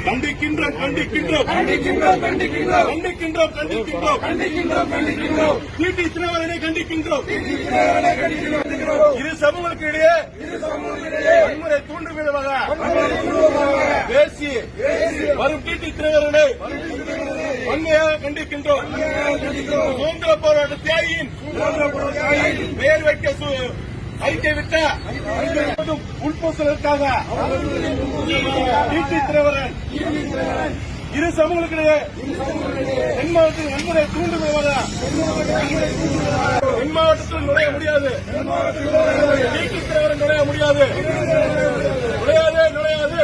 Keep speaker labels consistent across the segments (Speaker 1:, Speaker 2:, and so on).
Speaker 1: கண்டிக்கின்றோம் கண்டிக்கின்றோம் கண்டிக்கின்றோம் கண்டிக்கின்றோம் கண்டிக்கின்றோம் கண்டிக்கின்றோம் கண்டிக்கின்றோம் கண்டிக்கின்றோம் டிடி தினகரனை கண்டிக்கின்றோம். இரு சமூகங்களுக்கு இடையே வன்முறை தூண்டும் விதமாக பேசி வரும் டிடி தினகரனை வன்மையாக கண்டிக்கின்றோம். சுதந்திர போராட்ட தியாகியின் பெயர் வைக்க அறிக்கை விட்ட உள்பூசலுக்காக டிடி தினகரன் இரு சமூகங்களுக்கிடையே தென் மாவட்டத்தில் வன்முறை தூண்டுவதாக தென் மாவட்டத்தில் நுழைய முடியாது. டிடி தினகரன் நுழைய முடியாது. நுழையாது நுழையாது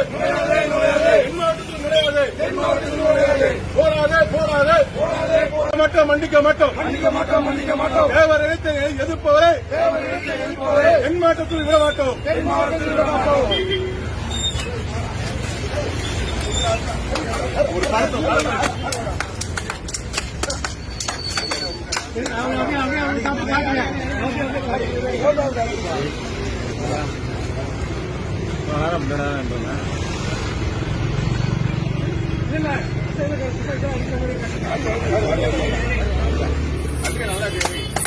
Speaker 1: தென் மாவட்டத்தில் நுழையாது. போராது போராது மட்டும் மன்னிக்க மாட்டோம். தேவர் இனத்தை எதிர்ப்பவரை தென் மாவட்டத்தில் விட மாட்டோம். நல்லா